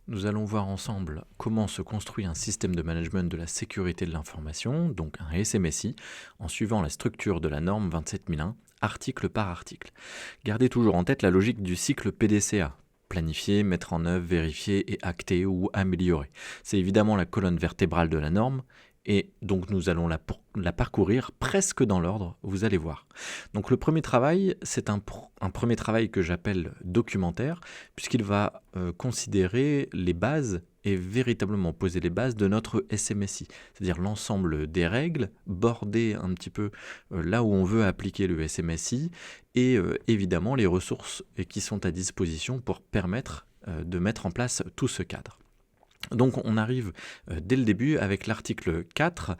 Nous allons voir ensemble comment se construit un système de management de la sécurité de l'information, donc un SMSI, en suivant la structure de la norme 27001, article par article. Gardez toujours en tête la logique du cycle PDCA. Planifier, mettre en œuvre, vérifier et acter ou améliorer. C'est évidemment la colonne vertébrale de la norme, et donc nous allons la parcourir presque dans l'ordre, vous allez voir. Donc le premier travail, c'est un premier travail que j'appelle documentaire, puisqu'il va considérer les bases et véritablement poser les bases de notre SMSI, c'est-à-dire l'ensemble des règles, border un petit peu là où on veut appliquer le SMSI, et évidemment les ressources qui sont à disposition pour permettre de mettre en place tout ce cadre. Donc on arrive dès le début avec l'article 4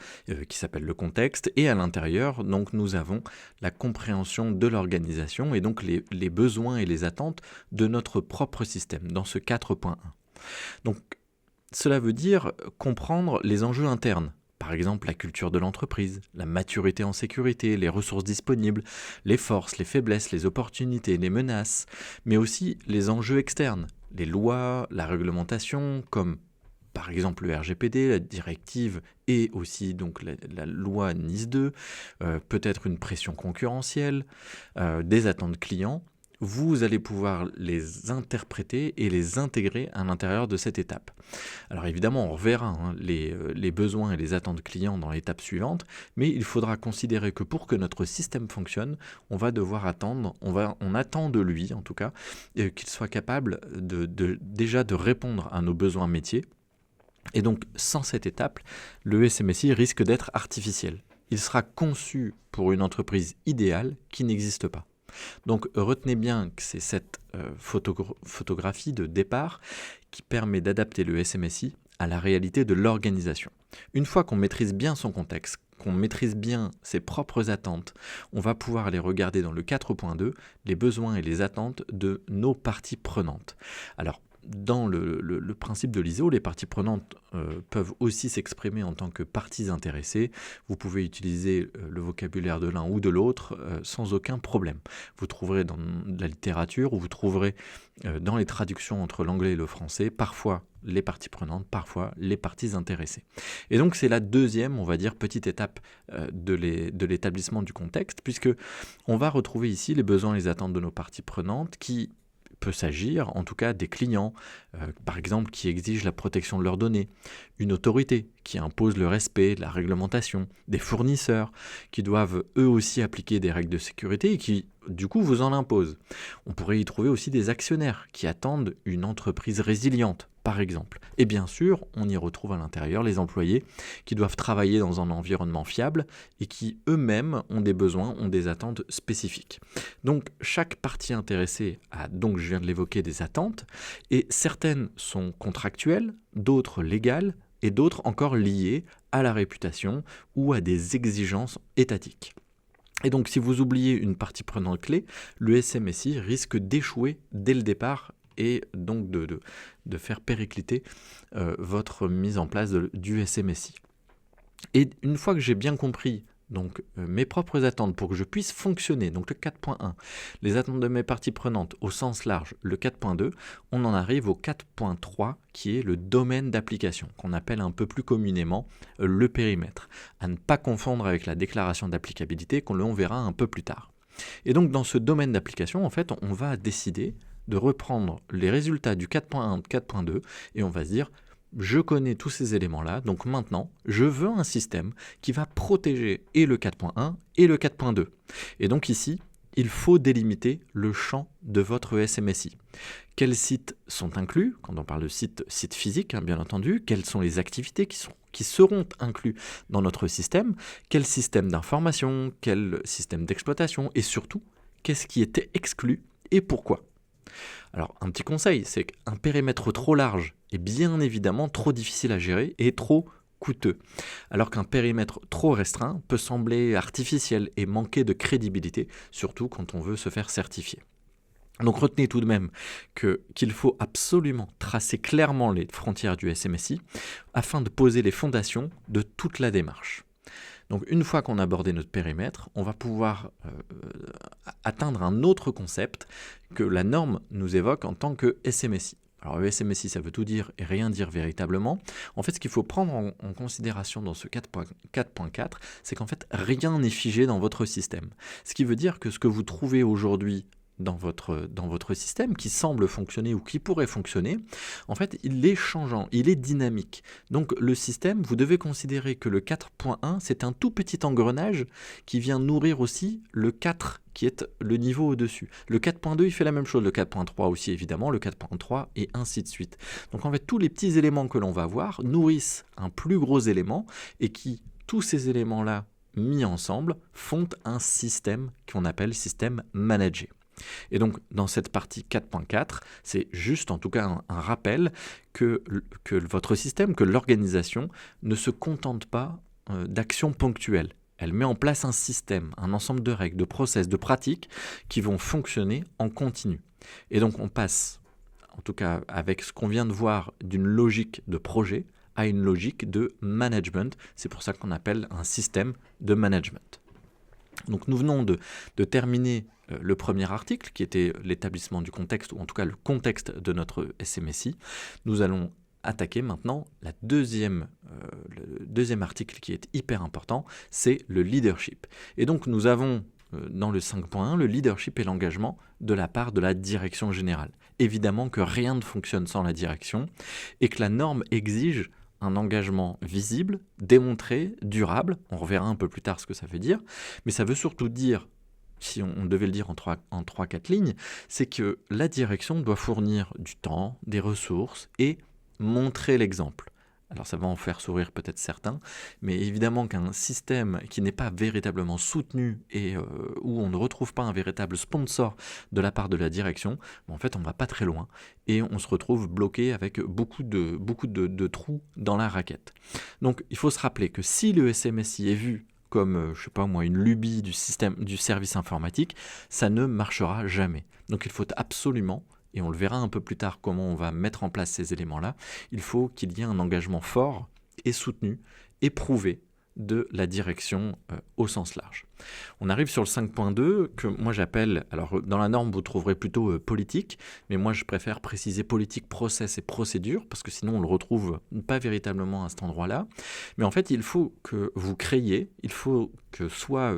qui s'appelle le contexte, et à l'intérieur donc nous avons la compréhension de l'organisation et donc les besoins et les attentes de notre propre système dans ce 4.1. Donc cela veut dire comprendre les enjeux internes. Par exemple, la culture de l'entreprise, la maturité en sécurité, les ressources disponibles, les forces, les faiblesses, les opportunités, les menaces, mais aussi les enjeux externes, les lois, la réglementation, comme par exemple le RGPD, la directive et aussi donc la loi NIS 2, peut-être une pression concurrentielle, des attentes clients. Vous allez pouvoir les interpréter et les intégrer à l'intérieur de cette étape. Alors évidemment, on reverra les besoins et les attentes clients dans l'étape suivante, mais il faudra considérer que pour que notre système fonctionne, on va devoir attendre, on attend de lui en tout cas, qu'il soit capable déjà de répondre à nos besoins métiers. Et donc, sans cette étape, le SMSI risque d'être artificiel. Il sera conçu pour une entreprise idéale qui n'existe pas. Donc, retenez bien que c'est cette photographie de départ qui permet d'adapter le SMSI à la réalité de l'organisation. Une fois qu'on maîtrise bien son contexte, qu'on maîtrise bien ses propres attentes, on va pouvoir les regarder dans le 4.2, les besoins et les attentes de nos parties prenantes. Alors, dans le principe de l'ISO, les parties prenantes peuvent aussi s'exprimer en tant que parties intéressées. Vous pouvez utiliser le vocabulaire de l'un ou de l'autre sans aucun problème. Vous trouverez dans la littérature ou vous trouverez dans les traductions entre l'anglais et le français, parfois les parties prenantes, parfois les parties intéressées. Et donc c'est la deuxième, on va dire, petite étape de l'établissement du contexte, puisque on va retrouver ici les besoins et les attentes de nos parties prenantes qui peut s'agir en tout cas des clients, par exemple qui exigent la protection de leurs données, une autorité qui impose le respect, la réglementation, des fournisseurs qui doivent eux aussi appliquer des règles de sécurité et qui du coup vous en imposent. On pourrait y trouver aussi des actionnaires qui attendent une entreprise résiliente, par exemple. Et bien sûr, on y retrouve à l'intérieur les employés qui doivent travailler dans un environnement fiable et qui eux-mêmes ont des besoins, ont des attentes spécifiques. Donc chaque partie intéressée a, donc je viens de l'évoquer, des attentes, et certaines sont contractuelles, d'autres légales, et d'autres encore liées à la réputation ou à des exigences étatiques. Et donc si vous oubliez une partie prenante clé, le SMSI risque d'échouer dès le départ et donc de faire péricliter votre mise en place du SMSI. Et une fois que j'ai bien compris donc mes propres attentes pour que je puisse fonctionner, donc le 4.1, les attentes de mes parties prenantes au sens large, le 4.2, on en arrive au 4.3 qui est le domaine d'application, qu'on appelle un peu plus communément le périmètre, à ne pas confondre avec la déclaration d'applicabilité qu'on verra un peu plus tard. Et donc dans ce domaine d'application, en fait, on va décider de reprendre les résultats du 4.1 de 4.2 et on va se dire je connais tous ces éléments-là, donc maintenant, je veux un système qui va protéger et le 4.1 et le 4.2. Et donc ici, il faut délimiter le champ de votre SMSI. Quels sites sont inclus? Quand on parle de site physique, bien entendu. Quelles sont les activités qui seront inclus dans notre système? Quel système d'information? Quel système d'exploitation? Et surtout, qu'est-ce qui était exclu et pourquoi? Alors, un petit conseil, c'est qu'un périmètre trop large est bien évidemment trop difficile à gérer et trop coûteux, alors qu'un périmètre trop restreint peut sembler artificiel et manquer de crédibilité, surtout quand on veut se faire certifier. Donc retenez tout de même qu'il faut absolument tracer clairement les frontières du SMSI afin de poser les fondations de toute la démarche. Donc une fois qu'on a abordé notre périmètre, on va pouvoir atteindre un autre concept que la norme nous évoque en tant que SMSI. Alors ESMSI, ça veut tout dire et rien dire véritablement. En fait, ce qu'il faut prendre en considération dans ce 4.4, c'est qu'en fait, rien n'est figé dans votre système. Ce qui veut dire que ce que vous trouvez aujourd'hui dans votre système, qui semble fonctionner ou qui pourrait fonctionner, en fait, il est changeant, il est dynamique. Donc le système, vous devez considérer que le 4.1, c'est un tout petit engrenage qui vient nourrir aussi le 4 qui est le niveau au-dessus. Le 4.2, il fait la même chose, le 4.3 aussi évidemment, le 4.3 et ainsi de suite. Donc en fait, tous les petits éléments que l'on va voir nourrissent un plus gros élément et qui, tous ces éléments-là mis ensemble, font un système qu'on appelle système managé. Et donc, dans cette partie 4.4, c'est juste en tout cas un rappel que votre système, que l'organisation ne se contente pas d'actions ponctuelles. Elle met en place un système, un ensemble de règles, de process, de pratiques qui vont fonctionner en continu. Et donc, on passe, en tout cas avec ce qu'on vient de voir, d'une logique de projet à une logique de management. C'est pour ça qu'on appelle un système de management. Donc nous venons de terminer le premier article, qui était l'établissement du contexte, ou en tout cas le contexte de notre SMSI. Nous allons attaquer maintenant le deuxième article qui est hyper important, c'est le leadership. Et donc nous avons dans le 5.1 le leadership et l'engagement de la part de la direction générale. Évidemment que rien ne fonctionne sans la direction et que la norme exige un engagement visible, démontré, durable. On reverra un peu plus tard ce que ça veut dire. Mais ça veut surtout dire, si on devait le dire en 3-4 lignes, c'est que la direction doit fournir du temps, des ressources et montrer l'exemple. Alors ça va en faire sourire peut-être certains, mais évidemment qu'un système qui n'est pas véritablement soutenu et où on ne retrouve pas un véritable sponsor de la part de la direction, en fait on ne va pas très loin et on se retrouve bloqué avec beaucoup de trous dans la raquette. Donc il faut se rappeler que si le SMSI est vu comme, je sais pas moi, une lubie du service informatique, ça ne marchera jamais. Donc il faut absolument, et on le verra un peu plus tard comment on va mettre en place ces éléments-là, il faut qu'il y ait un engagement fort et soutenu, éprouvé de la direction au sens large. On arrive sur le 5.2 que moi j'appelle, alors dans la norme vous trouverez plutôt politique, mais moi je préfère préciser politique, process et procédure, parce que sinon on le retrouve pas véritablement à cet endroit-là. Mais en fait il faut que vous créiez, il faut que soit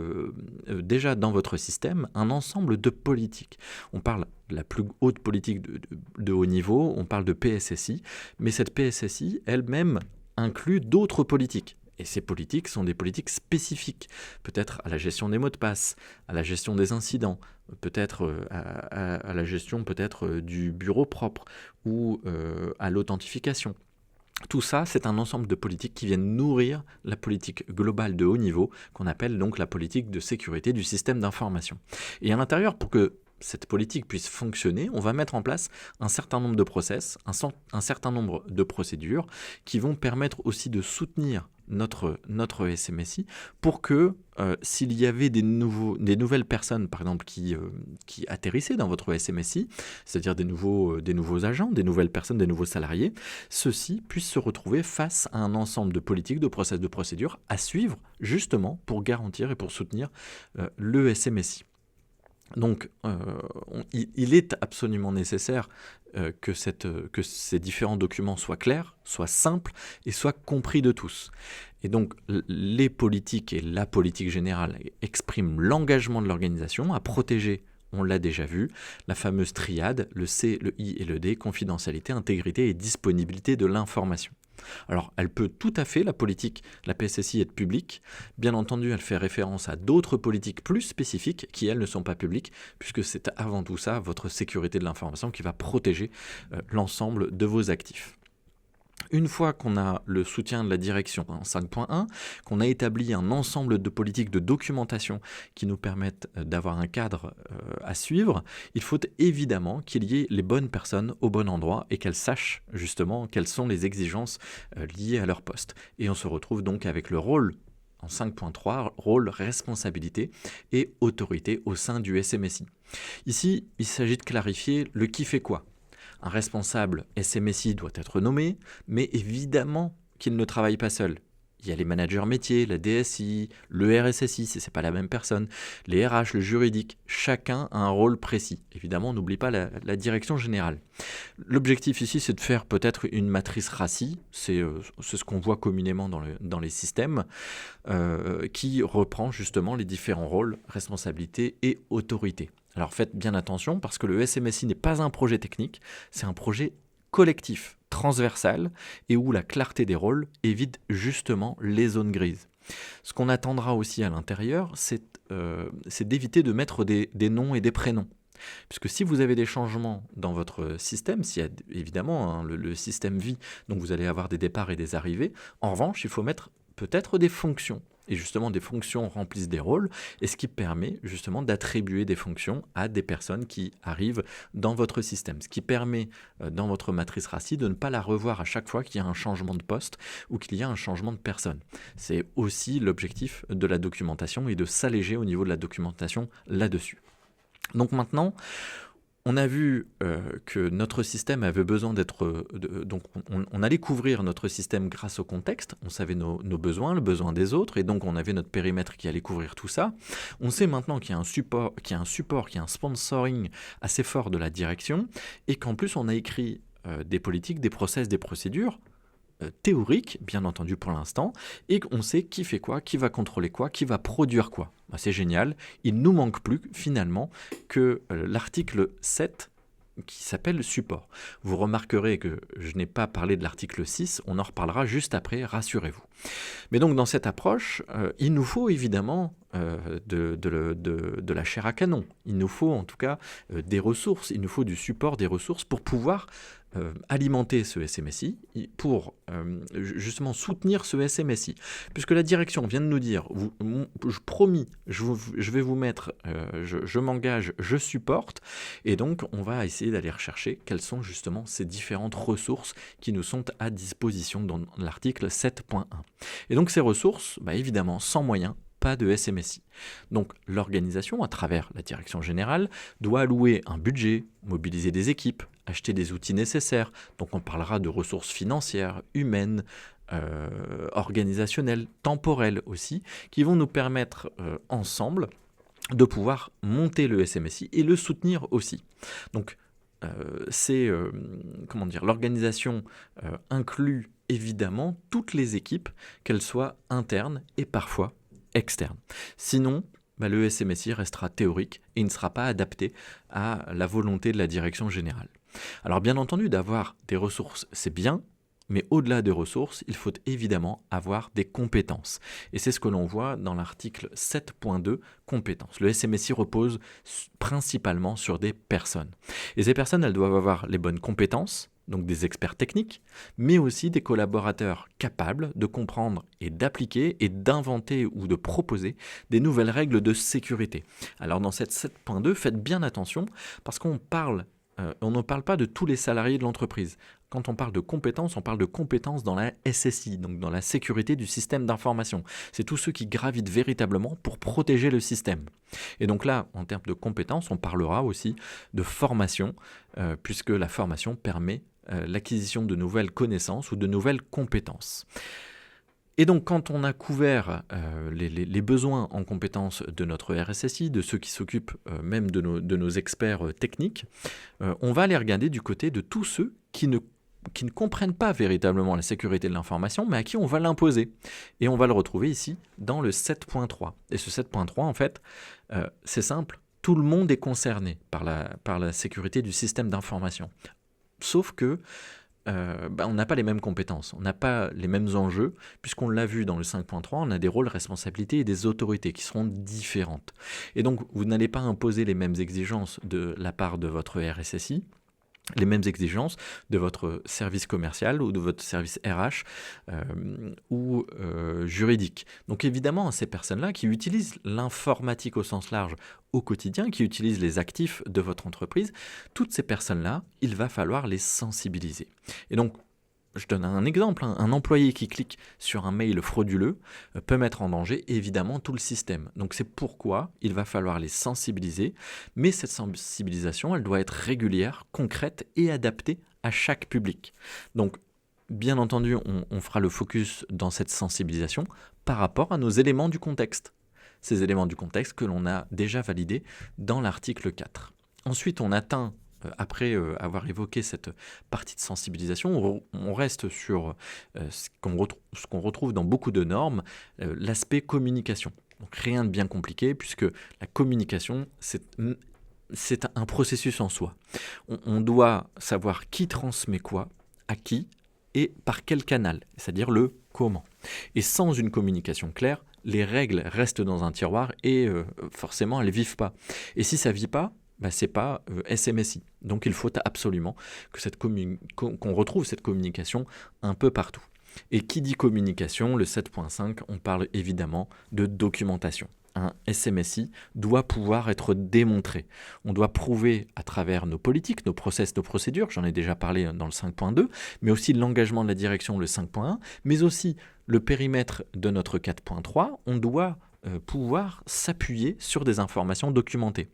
déjà dans votre système un ensemble de politiques. On parle de la plus haute politique de haut niveau, on parle de PSSI, mais cette PSSI elle-même inclut d'autres politiques. Et ces politiques sont des politiques spécifiques, peut-être à la gestion des mots de passe, à la gestion des incidents, peut-être à la gestion peut-être du bureau propre ou à l'authentification. Tout ça, c'est un ensemble de politiques qui viennent nourrir la politique globale de haut niveau, qu'on appelle donc la politique de sécurité du système d'information. Et à l'intérieur, pour que cette politique puisse fonctionner, on va mettre en place un certain nombre de process, un certain nombre de procédures qui vont permettre aussi de soutenir notre SMSI pour que s'il y avait des nouvelles personnes, par exemple, qui atterrissaient dans votre SMSI, c'est-à-dire des nouveaux agents, des nouvelles personnes, des nouveaux salariés, ceux-ci puissent se retrouver face à un ensemble de politiques, de process, de procédures à suivre justement pour garantir et pour soutenir le SMSI. Donc, il est absolument nécessaire que ces différents documents soient clairs, soient simples et soient compris de tous. Et donc, les politiques et la politique générale expriment l'engagement de l'organisation à protéger, on l'a déjà vu, la fameuse triade, le C, le I et le D, confidentialité, intégrité et disponibilité de l'information. Alors, elle peut tout à fait, la politique, la PSSI, être publique. Bien entendu, elle fait référence à d'autres politiques plus spécifiques qui, elles, ne sont pas publiques, puisque c'est avant tout ça, votre sécurité de l'information, qui va protéger l'ensemble de vos actifs. Une fois qu'on a le soutien de la direction en 5.1, qu'on a établi un ensemble de politiques de documentation qui nous permettent d'avoir un cadre à suivre, il faut évidemment qu'il y ait les bonnes personnes au bon endroit et qu'elles sachent justement quelles sont les exigences liées à leur poste. Et on se retrouve donc avec le rôle en 5.3, rôle, responsabilité et autorité au sein du SMSI. Ici, il s'agit de clarifier le qui fait quoi. Un responsable SMSI doit être nommé, mais évidemment qu'il ne travaille pas seul. il y a les managers métiers, la DSI, le RSSI, si ce n'est pas la même personne, les RH, le juridique, chacun a un rôle précis. Évidemment, on n'oublie pas la direction générale. L'objectif ici, c'est de faire peut-être une matrice RACI, c'est ce qu'on voit communément dans les systèmes, qui reprend justement les différents rôles, responsabilités et autorités. Alors faites bien attention parce que le SMSI n'est pas un projet technique, c'est un projet collectif, transversal, et où la clarté des rôles évite justement les zones grises. Ce qu'on attendra aussi à l'intérieur, c'est d'éviter de mettre des noms et des prénoms. Puisque si vous avez des changements dans votre système, s'il y a évidemment le système vit, donc vous allez avoir des départs et des arrivées, en revanche, il faut mettre peut-être des fonctions. Et justement, des fonctions remplissent des rôles, et ce qui permet justement d'attribuer des fonctions à des personnes qui arrivent dans votre système. Ce qui permet, dans votre matrice RACI, de ne pas la revoir à chaque fois qu'il y a un changement de poste ou qu'il y a un changement de personne. C'est aussi l'objectif de la documentation et de s'alléger au niveau de la documentation là-dessus. Donc maintenant, on a vu que notre système avait besoin d'être... donc on allait couvrir notre système grâce au contexte, on savait nos besoins, le besoin des autres, et donc on avait notre périmètre qui allait couvrir tout ça. On sait maintenant qu'il y a un support, qu'il y a un sponsoring assez fort de la direction, et qu'en plus on a écrit des politiques, des process, des procédures, théorique, bien entendu pour l'instant, et qu'on sait qui fait quoi, qui va contrôler quoi, qui va produire quoi. Ben, c'est génial, il ne nous manque plus finalement que l'article 7 qui s'appelle support. Vous remarquerez que je n'ai pas parlé de l'article 6, on en reparlera juste après, rassurez-vous. Mais donc dans cette approche, il nous faut évidemment de la chair à canon, il nous faut en tout cas des ressources, il nous faut du support, des ressources pour pouvoir alimenter ce SMSI, pour justement soutenir ce SMSI. Puisque la direction vient de nous dire, promis, je vais vous mettre, je m'engage, je supporte, et donc on va essayer d'aller rechercher quelles sont justement ces différentes ressources qui nous sont à disposition dans l'article 7.1. Et donc ces ressources, évidemment, sans moyens, pas de SMSI. Donc l'organisation, à travers la direction générale, doit allouer un budget, mobiliser des équipes, acheter des outils nécessaires. Donc on parlera de ressources financières, humaines, organisationnelles, temporelles aussi, qui vont nous permettre ensemble de pouvoir monter le SMSI et le soutenir aussi. Donc l'organisation inclut évidemment toutes les équipes, qu'elles soient internes et parfois externes. Sinon, le SMSI restera théorique et ne sera pas adapté à la volonté de la direction générale. Alors bien entendu, d'avoir des ressources, c'est bien, mais au-delà des ressources, il faut évidemment avoir des compétences. Et c'est ce que l'on voit dans l'article 7.2, compétences. Le SMSI repose principalement sur des personnes. Et ces personnes, elles doivent avoir les bonnes compétences, donc des experts techniques, mais aussi des collaborateurs capables de comprendre et d'appliquer et d'inventer ou de proposer des nouvelles règles de sécurité. Alors dans cette 7.2, faites bien attention parce qu'on ne parle pas de tous les salariés de l'entreprise. Quand on parle de compétences, on parle de compétences dans la SSI, donc dans la sécurité du système d'information. C'est tous ceux qui gravitent véritablement pour protéger le système. Et donc là, en termes de compétences, on parlera aussi de formation, puisque la formation permet l'acquisition de nouvelles connaissances ou de nouvelles compétences. Et donc, quand on a couvert les besoins en compétences de notre RSSI, de ceux qui s'occupent même de nos experts techniques, on va aller regarder du côté de tous ceux qui ne comprennent pas véritablement la sécurité de l'information, mais à qui on va l'imposer. Et on va le retrouver ici dans le 7.3. Et ce 7.3, en fait, c'est simple, tout le monde est concerné par la sécurité du système d'information. Sauf que on n'a pas les mêmes compétences, on n'a pas les mêmes enjeux, puisqu'on l'a vu dans le 5.3, on a des rôles, responsabilités et des autorités qui seront différentes. Et donc, vous n'allez pas imposer les mêmes exigences de la part de votre RSSI, les mêmes exigences de votre service commercial ou de votre service RH ou juridique. Donc évidemment, ces personnes-là qui utilisent l'informatique au sens large au quotidien, qui utilisent les actifs de votre entreprise, toutes ces personnes-là, il va falloir les sensibiliser. Et donc, je donne un exemple, un employé qui clique sur un mail frauduleux peut mettre en danger évidemment tout le système. Donc c'est pourquoi il va falloir les sensibiliser, mais cette sensibilisation, elle doit être régulière, concrète et adaptée à chaque public. Donc bien entendu, on fera le focus dans cette sensibilisation par rapport à nos éléments du contexte. Ces éléments du contexte que l'on a déjà validés dans l'article 4. Ensuite, on atteint, après avoir évoqué cette partie de sensibilisation, on reste sur ce qu'on retrouve dans beaucoup de normes, l'aspect communication. Donc rien de bien compliqué, puisque la communication, c'est un processus en soi. On doit savoir qui transmet quoi, à qui, et par quel canal, c'est-à-dire le comment. Et sans une communication claire, les règles restent dans un tiroir et forcément elles ne vivent pas. Et si ça ne vit pas, c'est pas SMSI. Donc il faut absolument qu'on retrouve cette communication un peu partout. Et qui dit communication, le 7.5, on parle évidemment de documentation. Un SMSI doit pouvoir être démontré. On doit prouver à travers nos politiques, nos process, nos procédures, j'en ai déjà parlé dans le 5.2, mais aussi l'engagement de la direction, le 5.1, mais aussi le périmètre de notre 4.3, on doit pouvoir s'appuyer sur des informations documentées.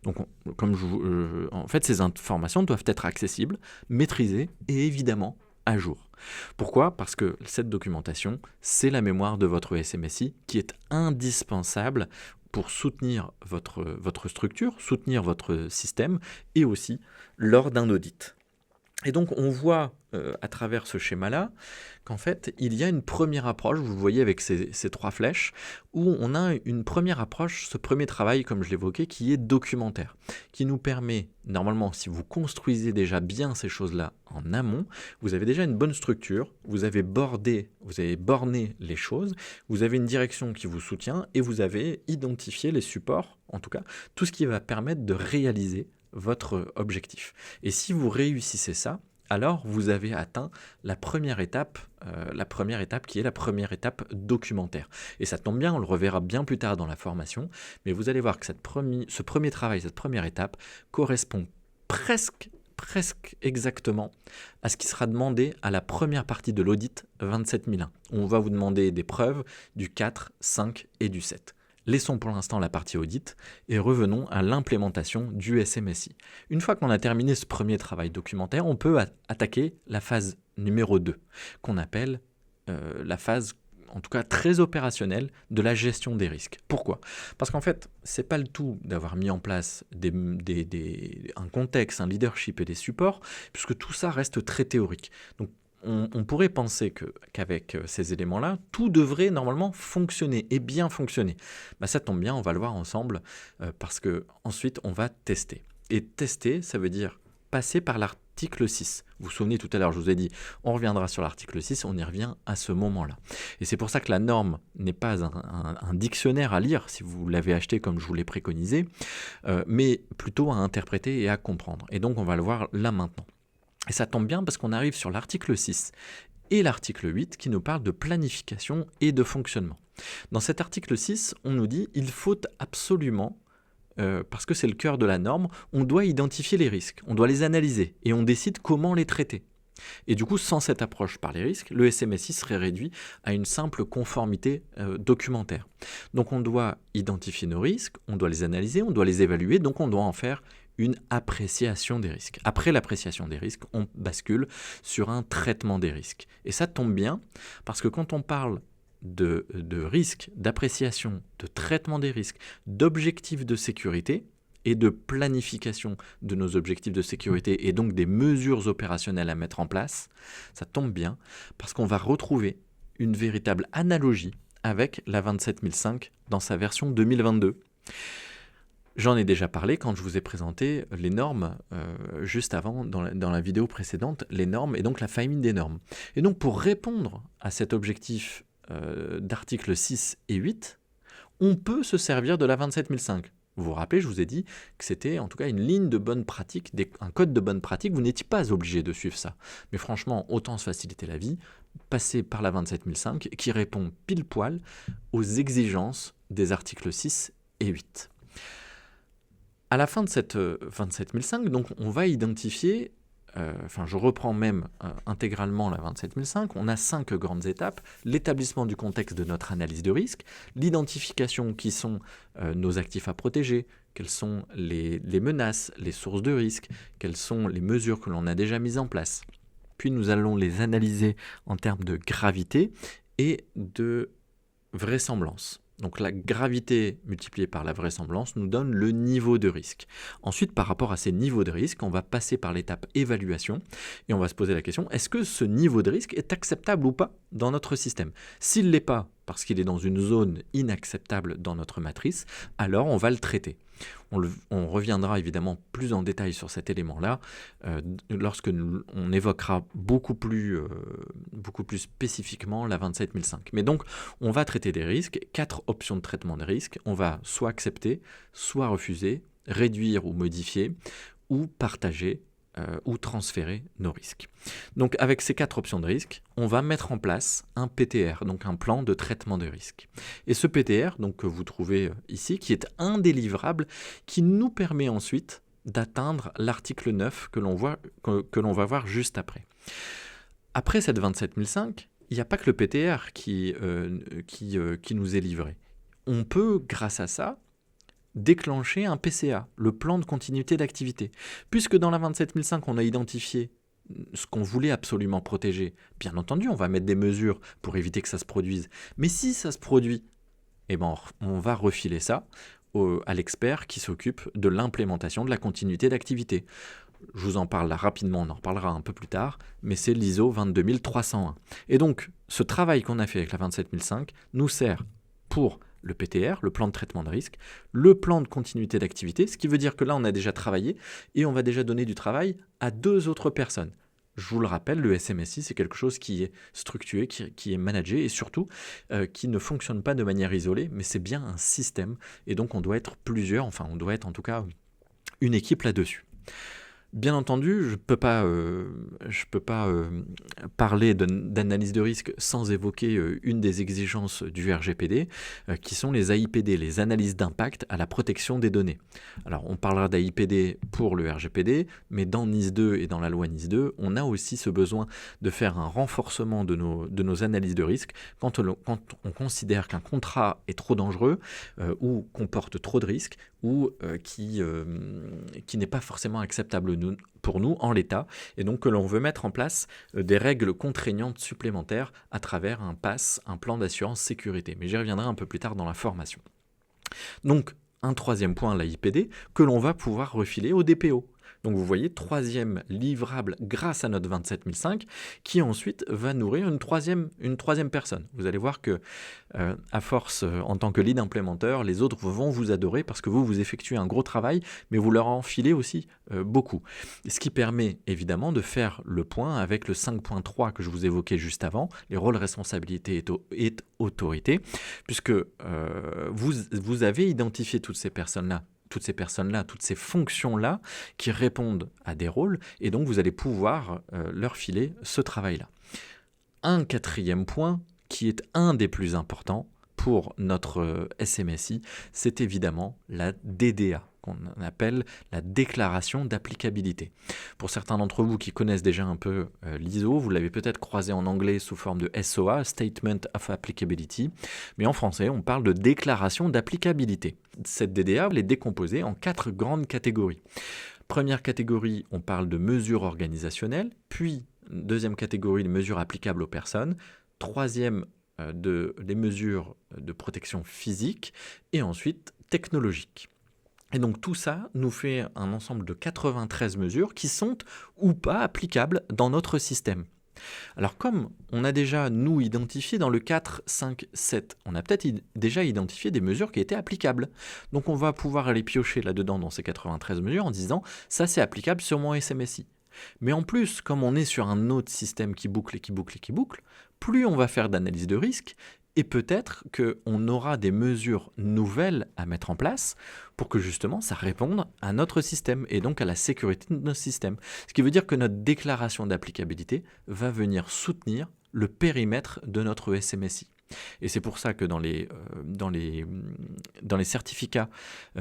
Donc, en fait, ces informations doivent être accessibles, maîtrisées et évidemment à jour. Pourquoi ? Parce que cette documentation, c'est la mémoire de votre SMSI qui est indispensable pour soutenir votre structure, soutenir votre système et aussi lors d'un audit. Et donc on voit à travers ce schéma-là qu'en fait il y a une première approche, vous le voyez avec ces trois flèches, où on a une première approche, ce premier travail comme je l'évoquais, qui est documentaire, qui nous permet, normalement si vous construisez déjà bien ces choses-là en amont, vous avez déjà une bonne structure, vous avez borné les choses, vous avez une direction qui vous soutient et vous avez identifié les supports, en tout cas tout ce qui va permettre de réaliser votre objectif. Et si vous réussissez ça, alors vous avez atteint la première étape qui est la première étape documentaire. Et ça tombe bien, on le reverra bien plus tard dans la formation, mais vous allez voir que ce premier travail, cette première étape, correspond presque exactement à ce qui sera demandé à la première partie de l'audit 27001. On va vous demander des preuves du 4, 5 et du 7. Laissons pour l'instant la partie audit et revenons à l'implémentation du SMSI. Une fois qu'on a terminé ce premier travail documentaire, on peut attaquer la phase numéro 2, qu'on appelle la phase, en tout cas très opérationnelle, de la gestion des risques. Pourquoi ? Parce qu'en fait, ce n'est pas le tout d'avoir mis en place un contexte, un leadership et des supports, puisque tout ça reste très théorique. Donc, on pourrait penser qu'avec ces éléments-là, tout devrait normalement fonctionner et bien fonctionner. Ça tombe bien, on va le voir ensemble parce qu'ensuite on va tester. Et tester, ça veut dire passer par l'article 6. Vous vous souvenez tout à l'heure, je vous ai dit, on reviendra sur l'article 6, on y revient à ce moment-là. Et c'est pour ça que la norme n'est pas un dictionnaire à lire, si vous l'avez acheté comme je vous l'ai préconisé, mais plutôt à interpréter et à comprendre. Et donc on va le voir là maintenant. Et ça tombe bien parce qu'on arrive sur l'article 6 et l'article 8 qui nous parlent de planification et de fonctionnement. Dans cet article 6, on nous dit qu'il faut absolument, parce que c'est le cœur de la norme, on doit identifier les risques, on doit les analyser et on décide comment les traiter. Et du coup, sans cette approche par les risques, le SMSI serait réduit à une simple conformité documentaire. Donc on doit identifier nos risques, on doit les analyser, on doit les évaluer, donc on doit en faire une appréciation des risques. Après l'appréciation des risques, on bascule sur un traitement des risques. Et ça tombe bien, parce que quand on parle de risques, d'appréciation, de traitement des risques, d'objectifs de sécurité et de planification de nos objectifs de sécurité et donc des mesures opérationnelles à mettre en place, ça tombe bien, parce qu'on va retrouver une véritable analogie avec la 27005 dans sa version 2022. J'en ai déjà parlé quand je vous ai présenté les normes juste avant, dans la vidéo précédente, les normes et donc la famille des normes. Et donc pour répondre à cet objectif d'articles 6 et 8, on peut se servir de la 27005. Vous vous rappelez, je vous ai dit que c'était en tout cas une ligne de bonne pratique, un code de bonne pratique, vous n'étiez pas obligé de suivre ça. Mais franchement, autant se faciliter la vie, passer par la 27005 qui répond pile poil aux exigences des articles 6 et 8. À la fin de cette 27005, donc on va identifier, je reprends même intégralement la 27005, on a 5 grandes étapes: l'établissement du contexte de notre analyse de risque, l'identification qui sont nos actifs à protéger, quelles sont les menaces, les sources de risque, quelles sont les mesures que l'on a déjà mises en place. puis nous allons les analyser en termes de gravité et de vraisemblance. Donc la gravité multipliée par la vraisemblance nous donne le niveau de risque. Ensuite, par rapport à ces niveaux de risque, on va passer par l'étape évaluation et on va se poser la question, est-ce que ce niveau de risque est acceptable ou pas dans notre système? S'il ne l'est pas, parce qu'il est dans une zone inacceptable dans notre matrice, alors on va le traiter. On reviendra évidemment plus en détail sur cet élément-là lorsque on évoquera beaucoup plus spécifiquement la 27005. Mais donc, on va traiter des risques, 4 options de traitement de risque. On va soit accepter, soit refuser, réduire ou modifier, ou partager ou transférer nos risques. Donc avec ces 4 options de risque, on va mettre en place un PTR, donc un plan de traitement de risque. Et ce PTR, donc, que vous trouvez ici, qui est un des livrables qui nous permet ensuite d'atteindre l'article 9 que l'on va voir juste après. Après cette 27005, il n'y a pas que le PTR qui nous est livré. On peut, grâce à ça, déclencher un PCA, le plan de continuité d'activité. Puisque dans la 27005, on a identifié ce qu'on voulait absolument protéger, bien entendu, on va mettre des mesures pour éviter que ça se produise. Mais si ça se produit, eh ben, on va refiler ça à l'expert qui s'occupe de l'implémentation de la continuité d'activité. Je vous en parle là rapidement, on en reparlera un peu plus tard, mais c'est l'ISO 22301. Et donc, ce travail qu'on a fait avec la 27005 nous sert pour le PTR, le plan de traitement de risque, le plan de continuité d'activité, ce qui veut dire que là, on a déjà travaillé et on va déjà donner du travail à 2 autres personnes. Je vous le rappelle, le SMSI, c'est quelque chose qui est structuré, qui est managé et surtout qui ne fonctionne pas de manière isolée, mais c'est bien un système et donc on doit être plusieurs, enfin on doit être en tout cas une équipe là-dessus. Bien entendu, je ne peux pas parler d'analyse de risque sans évoquer une des exigences du RGPD, qui sont les AIPD, les analyses d'impact à la protection des données. Alors, on parlera d'AIPD pour le RGPD, mais dans NIS 2 et dans la loi NIS 2, on a aussi ce besoin de faire un renforcement de nos analyses de risque quand on considère qu'un contrat est trop dangereux ou comporte trop de risques ou qui n'est pas forcément acceptable pour nous en l'état, et donc que l'on veut mettre en place des règles contraignantes supplémentaires à travers un PAS, un plan d'assurance sécurité. Mais j'y reviendrai un peu plus tard dans la formation. Donc, un 3e point, l'AIPD, que l'on va pouvoir refiler au DPO. Donc vous voyez, 3e livrable grâce à notre 27005 qui ensuite va nourrir une troisième personne. Vous allez voir que à force, en tant que lead implémenteur, les autres vont vous adorer parce que vous effectuez un gros travail, mais vous leur en filez aussi beaucoup. Ce qui permet évidemment de faire le point avec le 5.3 que je vous évoquais juste avant, les rôles, responsabilités et autorité, puisque vous avez identifié toutes ces personnes-là, toutes ces fonctions-là qui répondent à des rôles, et donc vous allez pouvoir leur filer ce travail-là. Un 4e point, qui est un des plus importants pour notre SMSI, c'est évidemment la DDA, qu'on appelle la déclaration d'applicabilité. Pour certains d'entre vous qui connaissent déjà un peu l'ISO, vous l'avez peut-être croisé en anglais sous forme de SOA, Statement of Applicability, mais en français, on parle de déclaration d'applicabilité. Cette DDA, elle est décomposée en 4 grandes catégories. Première catégorie, on parle de mesures organisationnelles, puis deuxième catégorie, de mesures applicables aux personnes, troisième, des mesures de protection physique, et ensuite technologique. Et donc tout ça nous fait un ensemble de 93 mesures qui sont ou pas applicables dans notre système. Alors comme on a déjà nous identifié dans le 4, 5, 7, on a peut-être déjà identifié des mesures qui étaient applicables. Donc on va pouvoir aller piocher là-dedans dans ces 93 mesures en disant ça c'est applicable sur mon SMSI. Mais en plus, comme on est sur un autre système qui boucle et qui boucle et qui boucle, plus on va faire d'analyse de risque, et peut-être qu'on aura des mesures nouvelles à mettre en place pour que justement ça réponde à notre système et donc à la sécurité de notre système. Ce qui veut dire que notre déclaration d'applicabilité va venir soutenir le périmètre de notre SMSI. Et c'est pour ça que dans les certificats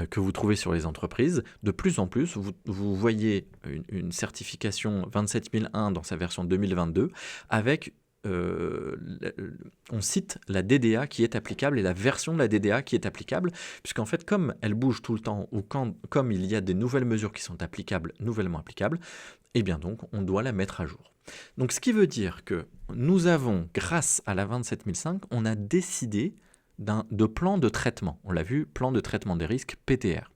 que vous trouvez sur les entreprises, de plus en plus, vous voyez une certification 27001 dans sa version 2022 avec on cite la DDA qui est applicable et la version de la DDA qui est applicable, puisqu'en fait, comme elle bouge tout le temps ou comme il y a des nouvelles mesures qui sont applicables, nouvellement applicables, et bien donc on doit la mettre à jour. Donc ce qui veut dire que nous avons, grâce à la 27005, on a décidé de plan de traitement. On l'a vu, plan de traitement des risques, PTR.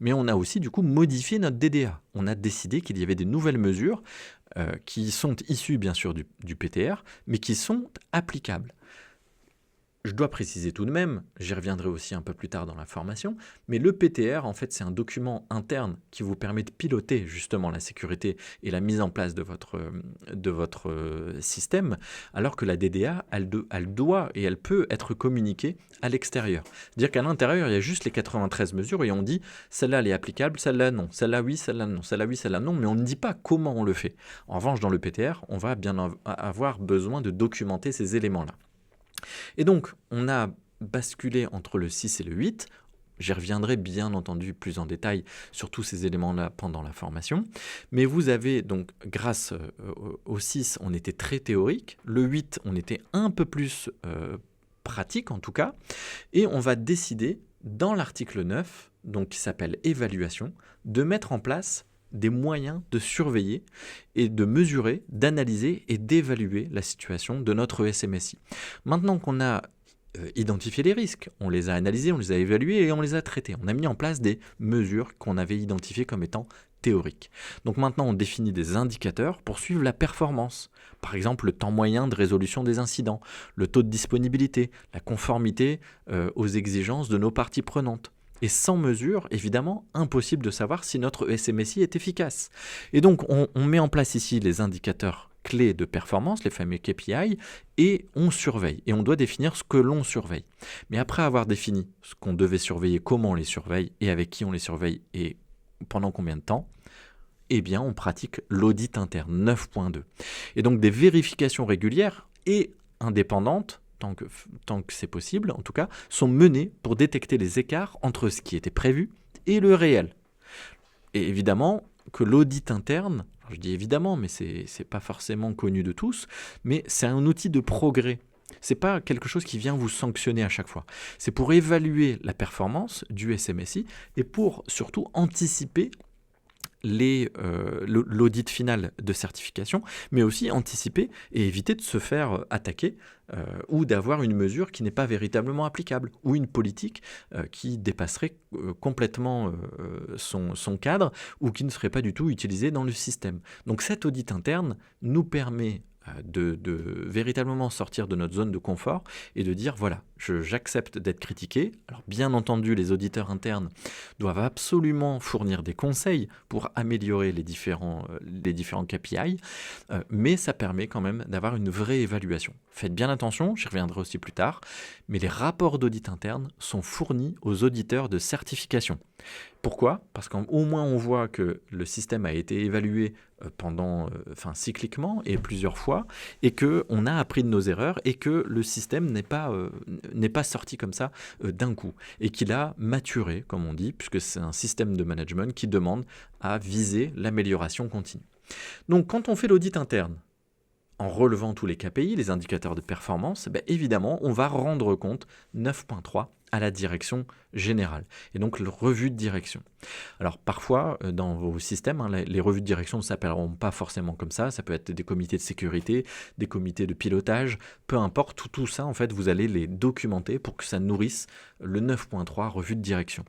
Mais on a aussi du coup modifié notre DDA. On a décidé qu'il y avait des nouvelles mesures qui sont issues bien sûr du PTR, mais qui sont applicables. Je dois préciser tout de même, j'y reviendrai aussi un peu plus tard dans la formation, mais le PTR, en fait, c'est un document interne qui vous permet de piloter justement la sécurité et la mise en place de votre système, alors que la DDA, elle doit et elle peut être communiquée à l'extérieur. C'est-à-dire qu'à l'intérieur, il y a juste les 93 mesures et on dit celle-là, elle est applicable, celle-là, non, celle-là, oui, celle-là, non, celle-là, oui, celle-là, non, mais on ne dit pas comment on le fait. En revanche, dans le PTR, on va bien avoir besoin de documenter ces éléments-là. Et donc, on a basculé entre le 6 et le 8. J'y reviendrai bien entendu plus en détail sur tous ces éléments-là pendant la formation. Mais vous avez donc, grâce au 6, on était très théorique. Le 8, on était un peu plus pratique en tout cas. Et on va décider, dans l'article 9, donc qui s'appelle évaluation, de mettre en place des moyens de surveiller et de mesurer, d'analyser et d'évaluer la situation de notre SMSI. Maintenant qu'on a identifié les risques, on les a analysés, on les a évalués et on les a traités. On a mis en place des mesures qu'on avait identifiées comme étant théoriques. Donc maintenant, on définit des indicateurs pour suivre la performance. Par exemple, le temps moyen de résolution des incidents, le taux de disponibilité, la conformité aux exigences de nos parties prenantes. Et sans mesure, évidemment, impossible de savoir si notre SMSI est efficace. Et donc, on met en place ici les indicateurs clés de performance, les fameux KPI, et on surveille. Et on doit définir ce que l'on surveille. Mais après avoir défini ce qu'on devait surveiller, comment on les surveille, et avec qui on les surveille, et pendant combien de temps, eh bien, on pratique l'audit interne 9.2. Et donc, des vérifications régulières et indépendantes, tant que c'est possible, en tout cas, sont menées pour détecter les écarts entre ce qui était prévu et le réel. Et évidemment que l'audit interne, je dis évidemment, mais c'est pas forcément connu de tous, mais c'est un outil de progrès. C'est pas quelque chose qui vient vous sanctionner à chaque fois. C'est pour évaluer la performance du SMSI et pour surtout anticiper l'audit final de certification, mais aussi anticiper et éviter de se faire attaquer ou d'avoir une mesure qui n'est pas véritablement applicable ou une politique qui dépasserait complètement son cadre ou qui ne serait pas du tout utilisée dans le système. Donc cet audit interne nous permet de véritablement sortir de notre zone de confort et de dire voilà, j'accepte d'être critiqué. Alors bien entendu, les auditeurs internes doivent absolument fournir des conseils pour améliorer les différents KPI, mais ça permet quand même d'avoir une vraie évaluation. Faites bien attention, j'y reviendrai aussi plus tard, mais les rapports d'audit interne sont fournis aux auditeurs de certification. Pourquoi ? Parce qu'au moins on voit que le système a été évalué cycliquement et plusieurs fois, et qu'on a appris de nos erreurs et que le système n'est pas sorti comme ça d'un coup, et qu'il a maturé, comme on dit, puisque c'est un système de management qui demande à viser l'amélioration continue. Donc quand on fait l'audit interne, en relevant tous les KPI, les indicateurs de performance, évidemment, on va rendre compte 9.3 à la direction générale, et donc la revue de direction. Alors parfois, dans vos systèmes, les revues de direction ne s'appelleront pas forcément comme ça peut être des comités de sécurité, des comités de pilotage, peu importe, tout ça, en fait, vous allez les documenter pour que ça nourrisse le 9.3 revue de direction.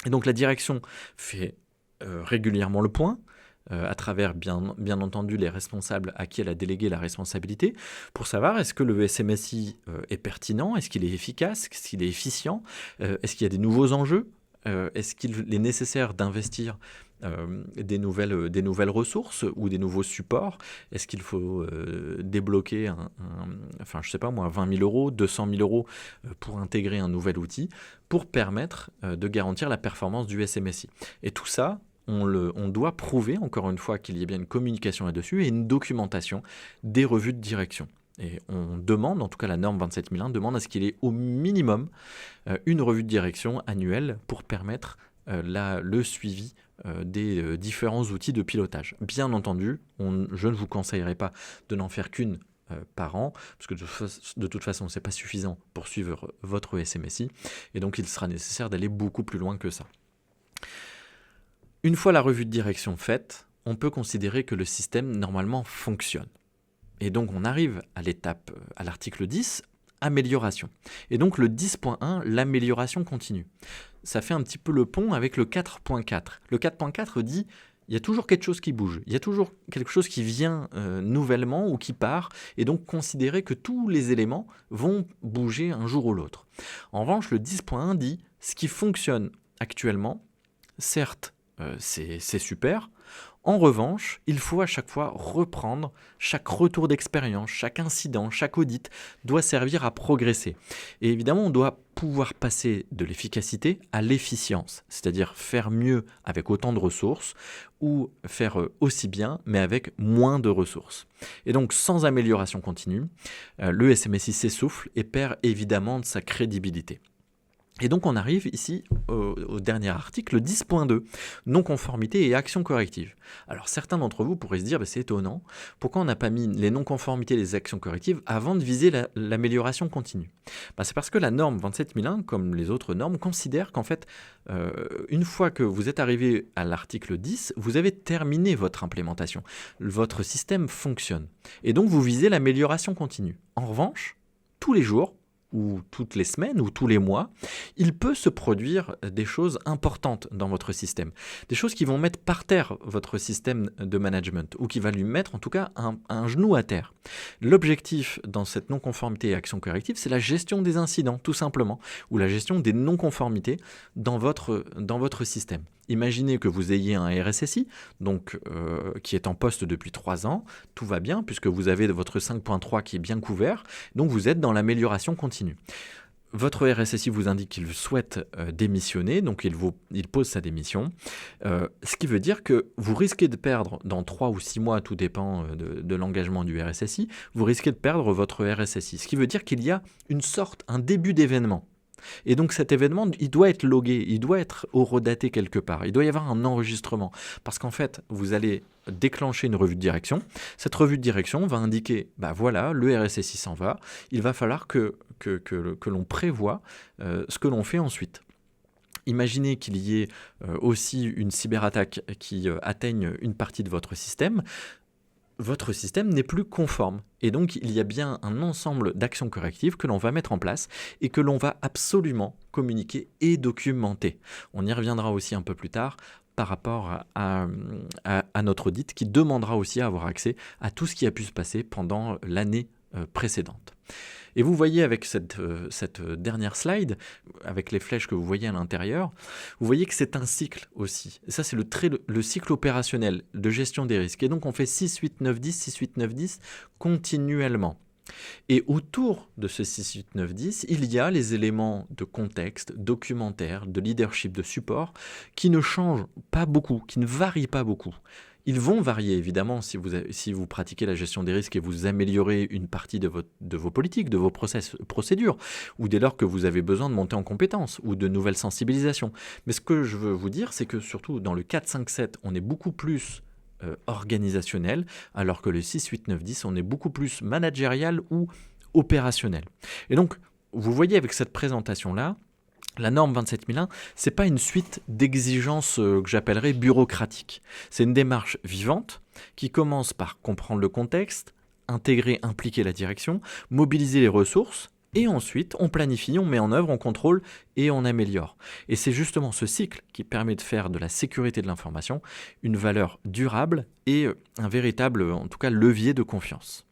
Et donc la direction fait régulièrement le point, à travers bien entendu les responsables à qui elle a délégué la responsabilité, pour savoir est-ce que le SMSI est pertinent, est-ce qu'il est efficace, est-ce qu'il est efficient, est-ce qu'il y a des nouveaux enjeux, est-ce qu'il est nécessaire d'investir des nouvelles ressources ou des nouveaux supports, est-ce qu'il faut débloquer 20 000 euros, 200 000 euros pour intégrer un nouvel outil pour permettre de garantir la performance du SMSI. Et tout ça, on doit prouver, encore une fois, qu'il y ait bien une communication là-dessus et une documentation des revues de direction. Et on demande, en tout cas la norme 27001 demande à ce qu'il y ait au minimum une revue de direction annuelle pour permettre le suivi des différents outils de pilotage. Bien entendu, je ne vous conseillerais pas de n'en faire qu'une par an, parce que de toute façon, ce n'est pas suffisant pour suivre votre SMSI, et donc il sera nécessaire d'aller beaucoup plus loin que ça. Une fois la revue de direction faite, on peut considérer que le système normalement fonctionne. Et donc on arrive à l'article 10, amélioration. Et donc le 10.1, l'amélioration continue. Ça fait un petit peu le pont avec le 4.4. Le 4.4 dit il y a toujours quelque chose qui bouge, il y a toujours quelque chose qui vient nouvellement ou qui part, et donc considérer que tous les éléments vont bouger un jour ou l'autre. En revanche, le 10.1 dit ce qui fonctionne actuellement, certes, c'est super. En revanche, il faut à chaque fois reprendre, chaque retour d'expérience, chaque incident, chaque audit doit servir à progresser. Et évidemment, on doit pouvoir passer de l'efficacité à l'efficience, c'est-à-dire faire mieux avec autant de ressources ou faire aussi bien mais avec moins de ressources. Et donc sans amélioration continue, le SMSI s'essouffle et perd évidemment de sa crédibilité. Et donc on arrive ici au dernier article, 10.2, non-conformité et action corrective. Alors certains d'entre vous pourraient se dire, c'est étonnant, pourquoi on n'a pas mis les non-conformités et les actions correctives avant de viser l'amélioration continue? C'est parce que la norme 27001, comme les autres normes, considère qu'en fait, une fois que vous êtes arrivé à l'article 10, vous avez terminé votre implémentation. Votre système fonctionne. Et donc vous visez l'amélioration continue. En revanche, tous les jours, ou toutes les semaines ou tous les mois, il peut se produire des choses importantes dans votre système. Des choses qui vont mettre par terre votre système de management ou qui va lui mettre en tout cas un genou à terre. L'objectif dans cette non-conformité et action corrective, c'est la gestion des incidents tout simplement ou la gestion des non-conformités dans votre système. Imaginez que vous ayez un RSSI donc, qui est en poste depuis 3 ans, tout va bien puisque vous avez votre 5.3 qui est bien couvert, donc vous êtes dans l'amélioration continue. Votre RSSI vous indique qu'il souhaite démissionner, donc il pose sa démission, ce qui veut dire que vous risquez de perdre dans 3 ou 6 mois, tout dépend de l'engagement du RSSI, vous risquez de perdre votre RSSI, ce qui veut dire qu'il y a un début d'événement. Et donc cet événement, il doit être logué, il doit être horodaté quelque part, il doit y avoir un enregistrement. Parce qu'en fait, vous allez déclencher une revue de direction. Cette revue de direction va indiquer, voilà, le RSSI s'en va, il va falloir que l'on prévoie ce que l'on fait ensuite. Imaginez qu'il y ait aussi une cyberattaque qui atteigne une partie de votre système n'est plus conforme. Et donc, il y a bien un ensemble d'actions correctives que l'on va mettre en place et que l'on va absolument communiquer et documenter. On y reviendra aussi un peu plus tard par rapport à notre audit qui demandera aussi à avoir accès à tout ce qui a pu se passer pendant l'année précédente. Et vous voyez avec cette dernière slide, avec les flèches que vous voyez à l'intérieur, vous voyez que c'est un cycle aussi. Et ça, c'est le cycle opérationnel de gestion des risques. Et donc, on fait 6, 8, 9, 10, 6, 8, 9, 10 continuellement. Et autour de ce 6, 8, 9, 10, il y a les éléments de contexte, documentaire, de leadership, de support, qui ne changent pas beaucoup, qui ne varient pas beaucoup. Ils vont varier évidemment si vous pratiquez la gestion des risques et vous améliorez une partie de vos politiques, de vos procédures, ou dès lors que vous avez besoin de monter en compétences ou de nouvelles sensibilisations. Mais ce que je veux vous dire, c'est que surtout dans le 4, 5, 7, on est beaucoup plus organisationnel, alors que le 6, 8, 9, 10, on est beaucoup plus managérial ou opérationnel. Et donc, vous voyez avec cette présentation-là, la norme 27001, ce n'est pas une suite d'exigences que j'appellerais bureaucratiques. C'est une démarche vivante qui commence par comprendre le contexte, intégrer, impliquer la direction, mobiliser les ressources, et ensuite on planifie, on met en œuvre, on contrôle et on améliore. Et c'est justement ce cycle qui permet de faire de la sécurité de l'information une valeur durable et un véritable, en tout cas, levier de confiance.